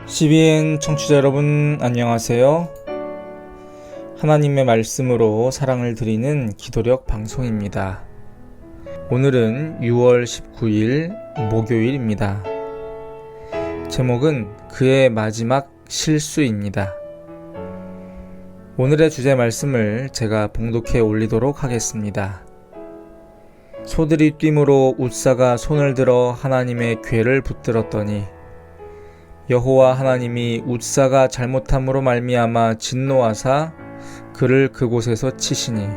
CBN 청취자 여러분 안녕하세요. 하나님의 말씀으로 사랑을 드리는 기도력 방송입니다. 오늘은 6월 19일 목요일입니다. 제목은 그의 마지막 실수입니다. 오늘의 주제 말씀을 제가 봉독해 올리도록 하겠습니다. 소들이 뛰므로 웃사가 손을 들어 하나님의 궤를 붙들었더니 여호와 하나님이 웃사가 잘못함으로 말미암아 진노하사 그를 그곳에서 치시니.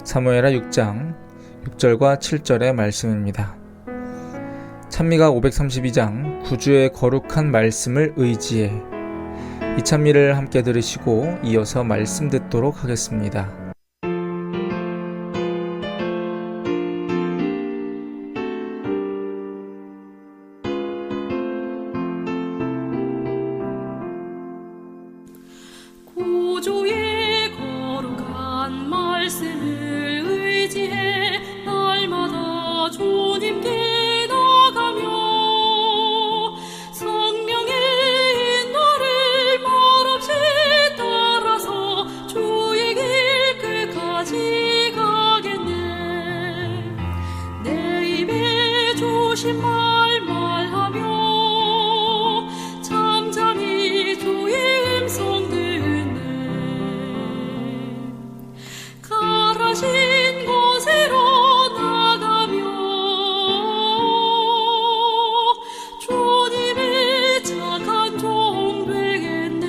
사무엘하 6장 6절과 7절의 말씀입니다. 찬미가 532장 구주의 거룩한 말씀을 의지해, 이 찬미를 함께 들으시고 이어서 말씀 듣도록 하겠습니다. 구주의 거룩한 말씀을 의지해 날마다 주님께 나가며 성령의 인도를 말없이 따라서 주의 길 끝까지 가겠네. 내 입에 주신 말 말하며 잠잠히 주의 음성 가라신 곳으로 나가며 주님의 착한 종 되겠네.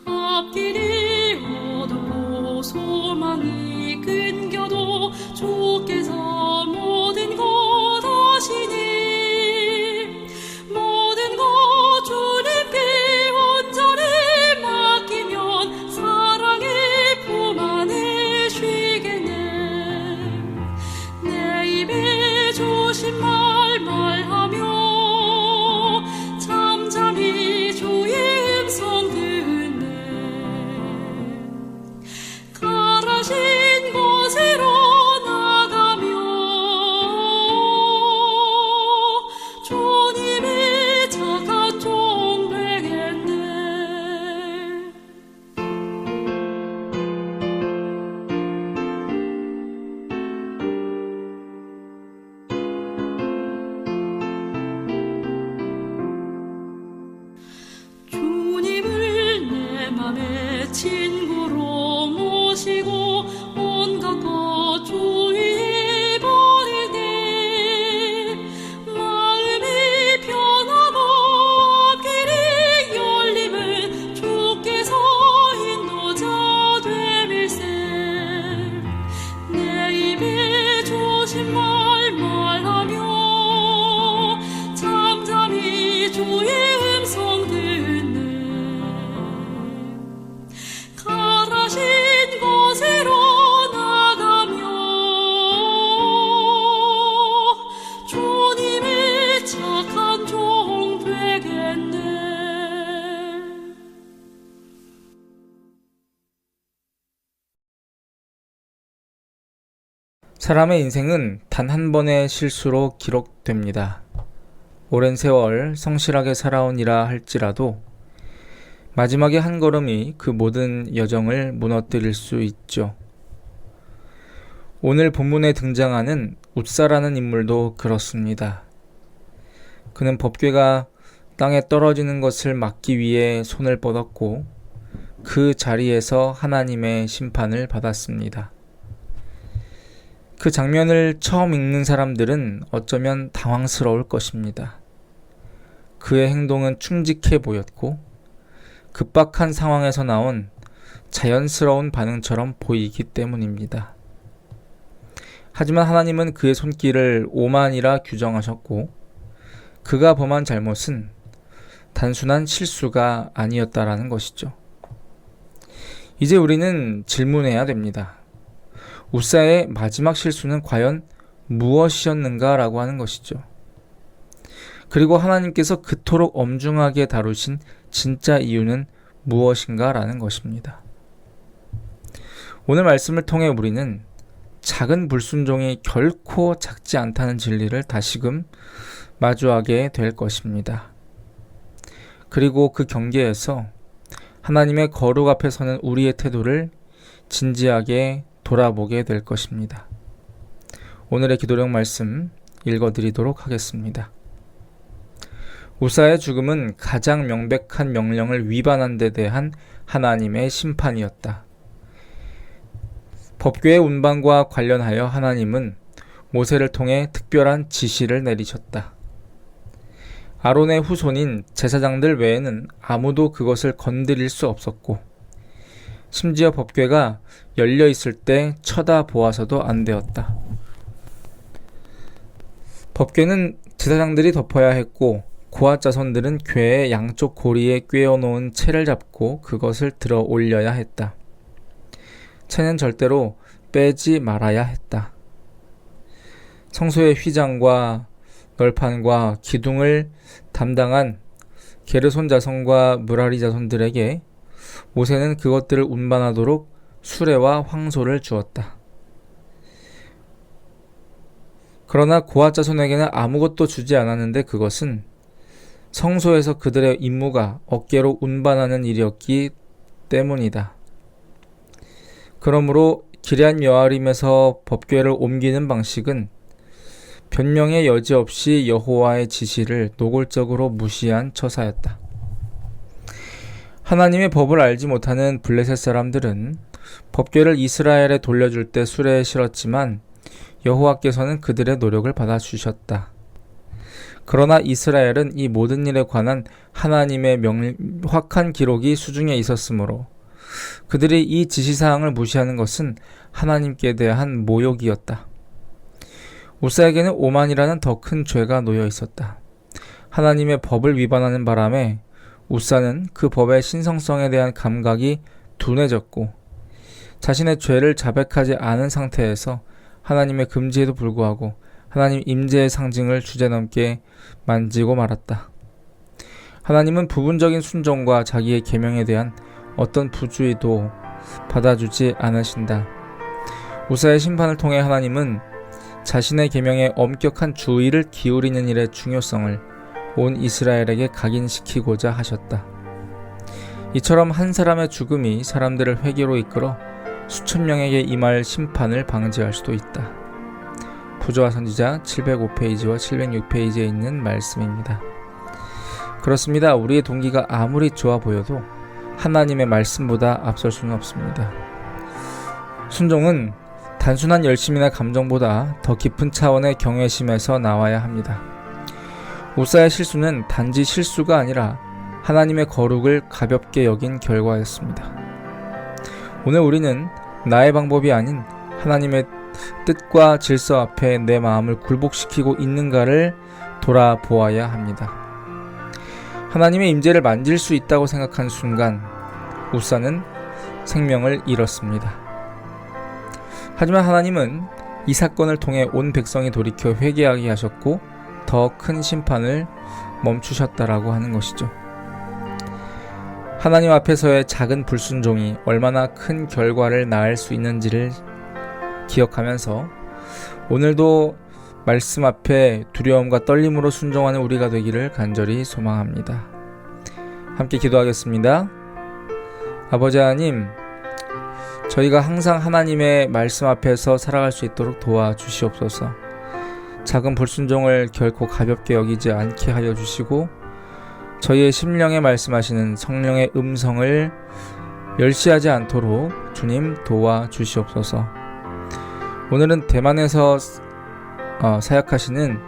앞길이 어둡고 소망이 끊겨도 주께서 모든 것 아시니, 모든 것 주님께 온전히 맡기면 사랑의 품 안에 쉬겠네. 내 입에 주신 말 말하며 잠잠히 주의 음성 듣네. 가라신 곳으로 나가며 주님의 착한 종 되겠네. 주님을 내 맘의 친구로 모시고 온갖 것 주위에 버릴 때 마음이 편하고 앞길이 열림은 주께서 인도자 됨일세. 내 입에 주신 말 말하며 잠잠히 주의 음성 듣네. 가라신 곳으로 나가며 주님의 착한 종 되겠네. 사람의 인생은 단 한 번의 실수로 기록됩니다. 오랜 세월 성실하게 살아오니라 할지라도 마지막에 한 걸음이 그 모든 여정을 무너뜨릴 수 있죠. 오늘 본문에 등장하는 웃사라는 인물도 그렇습니다. 그는 법궤가 땅에 떨어지는 것을 막기 위해 손을 뻗었고 그 자리에서 하나님의 심판을 받았습니다. 그 장면을 처음 읽는 사람들은 어쩌면 당황스러울 것입니다. 그의 행동은 충직해 보였고 급박한 상황에서 나온 자연스러운 반응처럼 보이기 때문입니다. 하지만 하나님은 그의 손길을 오만이라 규정하셨고 그가 범한 잘못은 단순한 실수가 아니었다라는 것이죠. 이제 우리는 질문해야 됩니다. 웃사의 마지막 실수는 과연 무엇이었는가라고 하는 것이죠. 그리고 하나님께서 그토록 엄중하게 다루신 진짜 이유는 무엇인가라는 것입니다. 오늘 말씀을 통해 우리는 작은 불순종이 결코 작지 않다는 진리를 다시금 마주하게 될 것입니다. 그리고 그 경계에서 하나님의 거룩 앞에 서는 우리의 태도를 진지하게 돌아보게 될 것입니다. 오늘의 기도력 말씀 읽어드리도록 하겠습니다. 우사의 죽음은 가장 명백한 명령을 위반한 데 대한 하나님의 심판이었다. 법궤의 운반과 관련하여 하나님은 모세를 통해 특별한 지시를 내리셨다. 아론의 후손인 제사장들 외에는 아무도 그것을 건드릴 수 없었고, 심지어 법궤가 열려 있을 때 쳐다보아서도 안 되었다. 법궤는 제사장들이 덮어야 했고, 고아 자손들은 궤의 양쪽 고리에 꿰어놓은 채를 잡고 그것을 들어 올려야 했다. 채는 절대로 빼지 말아야 했다. 성소의 휘장과 널판과 기둥을 담당한 게르손 자손과 므라리 자손들에게 모세는 그것들을 운반하도록 수레와 황소를 주었다. 그러나 고아 자손에게는 아무것도 주지 않았는데 그것은 성소에서 그들의 임무가 어깨로 운반하는 일이었기 때문이다. 그러므로 기럇 여아림에서 법궤를 옮기는 방식은 변명의 여지 없이 여호와의 지시를 노골적으로 무시한 처사였다. 하나님의 법을 알지 못하는 블레셋 사람들은 법궤를 이스라엘에 돌려줄 때 수레에 실었지만 여호와께서는 그들의 노력을 받아주셨다. 그러나 이스라엘은 이 모든 일에 관한 하나님의 명확한 기록이 수중에 있었으므로 그들이 이 지시사항을 무시하는 것은 하나님께 대한 모욕이었다. 우사에게는 오만이라는 더 큰 죄가 놓여 있었다. 하나님의 법을 위반하는 바람에 우사는 그 법의 신성성에 대한 감각이 둔해졌고, 자신의 죄를 자백하지 않은 상태에서 하나님의 금지에도 불구하고 하나님 임재의 상징을 주제넘게 만지고 말았다. 하나님은 부분적인 순종과 자기의 계명에 대한 어떤 부주의도 받아주지 않으신다. 우사의 심판을 통해 하나님은 자신의 계명에 엄격한 주의를 기울이는 일의 중요성을 온 이스라엘에게 각인시키고자 하셨다. 이처럼 한 사람의 죽음이 사람들을 회개로 이끌어 수천 명에게 임할 심판을 방지할 수도 있다. 부조화 선지자 705페이지와 706페이지에 있는 말씀입니다. 그렇습니다. 우리의 동기가 아무리 좋아 보여도 하나님의 말씀보다 앞설 수는 없습니다. 순종은 단순한 열심이나 감정보다 더 깊은 차원의 경외심에서 나와야 합니다. 우사의 실수는 단지 실수가 아니라 하나님의 거룩을 가볍게 여긴 결과였습니다. 오늘 우리는 나의 방법이 아닌 하나님의 뜻과 질서 앞에 내 마음을 굴복시키고 있는가를 돌아보아야 합니다. 하나님의 임재를 만질 수 있다고 생각한 순간 우사는 생명을 잃었습니다. 하지만 하나님은 이 사건을 통해 온 백성이 돌이켜 회개하게 하셨고 더 큰 심판을 멈추셨다라고 하는 것이죠. 하나님 앞에서의 작은 불순종이 얼마나 큰 결과를 낳을 수 있는지를 기억하면서 오늘도 말씀 앞에 두려움과 떨림으로 순종하는 우리가 되기를 간절히 소망합니다. 함께 기도하겠습니다. 아버지 하나님, 저희가 항상 하나님의 말씀 앞에서 살아갈 수 있도록 도와주시옵소서. 작은 불순종을 결코 가볍게 여기지 않게 하여 주시고 저희의 심령에 말씀하시는 성령의 음성을 멸시하지 않도록 주님 도와주시옵소서. 오늘은 대만에서 사역하시는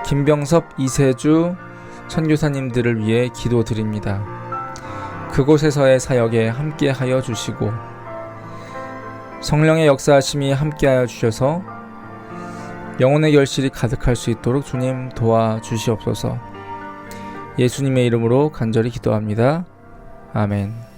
김병섭, 이세주 선교사님들을 위해 기도드립니다. 그곳에서의 사역에 함께하여 주시고 성령의 역사하심이 함께하여 주셔서 영혼의 결실이 가득할 수 있도록 주님 도와주시옵소서. 예수님의 이름으로 간절히 기도합니다. 아멘.